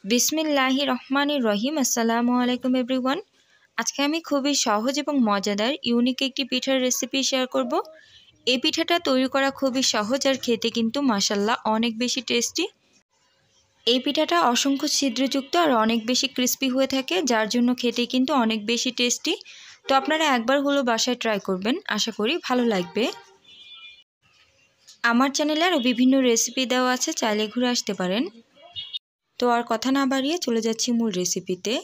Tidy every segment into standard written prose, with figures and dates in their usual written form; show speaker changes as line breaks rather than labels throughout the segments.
বিসমিল্লাহির রহমানির রহিম। আসসালামু আলাইকুম এভরিওয়ান। আজকে আমি খুবই সহজ এবং মজাদার ইউনিক একটি পিঠার রেসিপি শেয়ার করব। এই পিঠাটা তৈরি করা খুবই সহজ আর খেতে কিন্তু মাশাআল্লাহ অনেক বেশি টেস্টি। এই পিঠাটা অসংখ্য ছিদ্রযুক্ত আর অনেক বেশি ক্রিস্পি হয়ে থাকে, যার জন্য খেতে কিন্তু অনেক বেশি টেস্টি। তো আপনারা একবার হলো বাসায় ট্রাই করবেন, আশা করি ভালো লাগবে। আমার চ্যানেলে আরও বিভিন্ন রেসিপি দেওয়া আছে, চাইলে ঘুরে আসতে পারেন। তো আর কথা না বাড়িয়ে চলে যাচ্ছি মূল রেসিপিতে।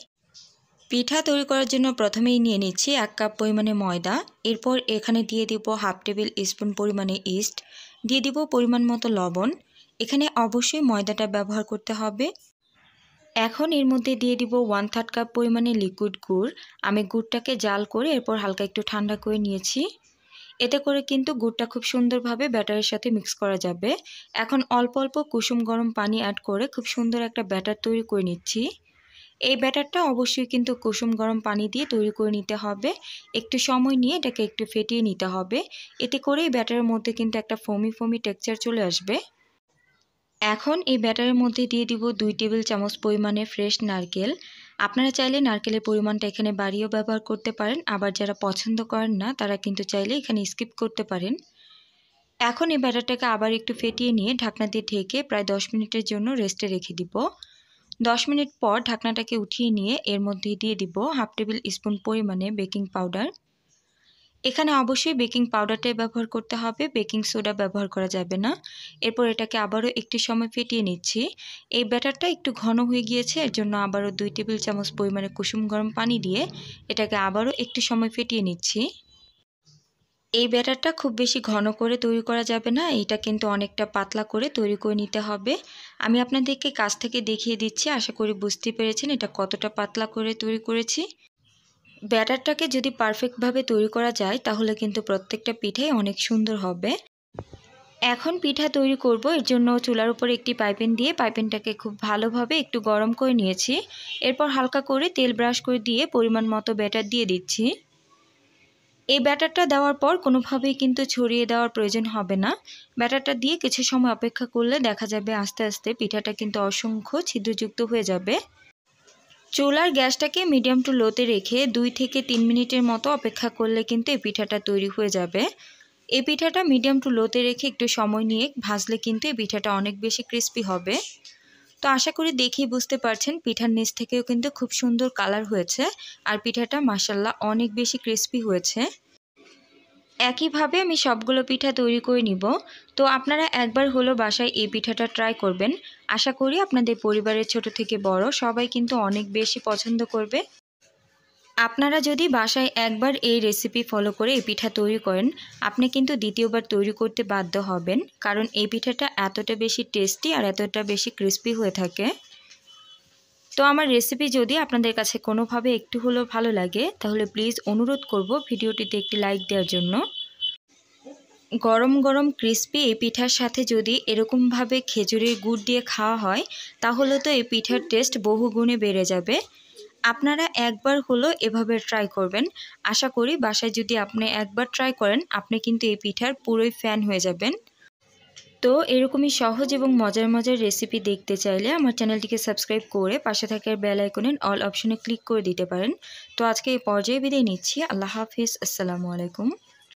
পিঠা তৈরি করার জন্য প্রথমেই নিয়ে নিচ্ছি 1 কাপ পরিমাণে ময়দা। এরপর এখানে দিয়ে দিব হাফ টেবিল স্পুন পরিমাণে ইস্ট, দিয়ে দিব পরিমাণ মতো লবণ। এখানে অবশ্যই ময়দাটা ব্যবহার করতে হবে। এখন এর মধ্যে দিয়ে দিব 1/3 কাপ পরিমাণে লিকুইড গুড়। আমি গুড়টাকে জাল করে এরপর হালকা একটু ঠান্ডা করে নিয়েছি। এতে করে কিন্তু গুড়টা খুব সুন্দরভাবে ব্যাটারের সাথে মিক্স করা যাবে। এখন অল্প অল্প কুসুম গরম পানি অ্যাড করে খুব সুন্দর একটা ব্যাটার তৈরি করে নিচ্ছি। এই ব্যাটারটা অবশ্যই কিন্তু কুসুম গরম পানি দিয়ে তৈরি করে নিতে হবে। একটু সময় নিয়ে এটাকে একটু ফেটিয়ে নিতে হবে। এতে করে এই ব্যাটারের মধ্যে কিন্তু একটা ফোমি ফোমি টেক্সচার চলে আসবে। এখন এই ব্যাটারের মধ্যে দিয়ে দিব 2 টেবিল চামচ পরিমাণে ফ্রেশ নারকেল। আপনারা চাইলে নারকেলের পরিমাণটা এখানে বাড়িয়েও ব্যবহার করতে পারেন, আবার যারা পছন্দ করেন না তারা কিন্তু চাইলে এখানে স্কিপ করতে পারেন। এখন এই ব্যাটারটাকে আবার একটু ফেটিয়ে নিয়ে ঢাকনা দিয়ে ঢেকে প্রায় 10 মিনিটের জন্য রেস্টে রেখে দিব। 10 মিনিট পর ঢাকনাটাকে উঠিয়ে নিয়ে এর মধ্যে দিয়ে দিব হাফ টেবিল স্পুন পরিমাণে বেকিং পাউডার। এখানে অবশ্যই বেকিং পাউডারটাই ব্যবহার করতে হবে, বেকিং সোডা ব্যবহার করা যাবে না। এরপর এটাকে আবারও একটু সময় ফেটিয়ে নিচ্ছি। এই ব্যাটারটা একটু ঘন হয়ে গিয়েছে, এর জন্য আবারও 2 টেবিল চামচ পরিমাণে কুসুম গরম পানি দিয়ে এটাকে আবারও একটু সময় ফেটিয়ে নিচ্ছি। এই ব্যাটারটা খুব বেশি ঘন করে তৈরি করা যাবে না, এটা কিন্তু অনেকটা পাতলা করে তৈরি করে নিতে হবে। আমি আপনাদেরকে কাছ থেকে দেখিয়ে দিচ্ছি, আশা করি বুঝতে পেরেছেন এটা কতটা পাতলা করে তৈরি করেছি। ব্যাটারটাকে যদি পারফেক্টভাবে তৈরি করা যায় তাহলে কিন্তু প্রত্যেকটা পিঠাই অনেক সুন্দর হবে। এখন পিঠা তৈরি করব, এর জন্য চুলার উপর একটি পাইপেন দিয়ে পাইপেনটাকে খুব ভালোভাবে একটু গরম করে নিয়েছি। এরপর হালকা করে তেল ব্রাশ করে দিয়ে পরিমাণ মতো ব্যাটার দিয়ে দিচ্ছি। এই ব্যাটারটা দেওয়ার পর কোনোভাবেই কিন্তু ছড়িয়ে দেওয়ার প্রয়োজন হবে না। ব্যাটারটা দিয়ে কিছু সময় অপেক্ষা করলে দেখা যাবে আস্তে আস্তে পিঠাটা কিন্তু অসংখ্য ছিদ্রযুক্ত হয়ে যাবে। চুলার গ্যাসটাকে মিডিয়াম টু লোতে রেখে 2 থেকে 3 মিনিটের মতো অপেক্ষা করলে কিন্তু এই পিঠাটা তৈরি হয়ে যাবে। এই পিঠাটা মিডিয়াম টু লোতে রেখে একটু সময় নিয়ে ভাজলে কিন্তু এই পিঠাটা অনেক বেশি ক্রিস্পি হবে। তো আশা করি দেখেই বুঝতে পারছেন পিঠার নিচ থেকেও কিন্তু খুব সুন্দর কালার হয়েছে আর পিঠাটা মাশাআল্লাহ অনেক বেশি ক্রিস্পি হয়েছে। একইভাবে আমি সবগুলো পিঠা তৈরি করে নিব। তো আপনারা একবার হলো বাসায় এই পিঠাটা ট্রাই করবেন, আশা করি আপনাদের পরিবারের ছোট থেকে বড় সবাই কিন্তু অনেক বেশি পছন্দ করবে। আপনারা যদি বাসায় একবার এই রেসিপি ফলো করে এই পিঠা তৈরি করেন, আপনি কিন্তু দ্বিতীয়বার তৈরি করতে বাধ্য হবেন, কারণ এই পিঠাটা এতটা বেশি টেস্টি আর এতটা বেশি ক্রিস্পি হয়ে থাকে। তো আমার রেসিপি যদি আপনাদের কাছে কোনোভাবে একটু হলেও ভালো লাগে তাহলে প্লিজ অনুরোধ করব ভিডিওটিতে একটি লাইক দেওয়ার জন্য। গরম গরম ক্রিস্পি এই পিঠার সাথে যদি এরকমভাবে খেজুরের গুড় দিয়ে খাওয়া হয় তাহলে তো এই পিঠার টেস্ট বহুগুণে বেড়ে যাবে। আপনারা একবার হলো এভাবে ট্রাই করবেন, আশা করি বাসায় যদি আপনি একবার ট্রাই করেন আপনি কিন্তু এই পিঠার পুরোই ফ্যান হয়ে যাবেন। তো এরকমই সহজ এবং মজার মজার রেসিপি দেখতে চাইলে আমার চ্যানেলটিকে সাবস্ক্রাইব করে পাশে থাকা বেল আইকনের অল অপশনে ক্লিক করে দিতে পারেন। তো আজকে এই পর্যায়ে বিদায় নিচ্ছি। আল্লাহ হাফিজ। আসসালামু আলাইকুম।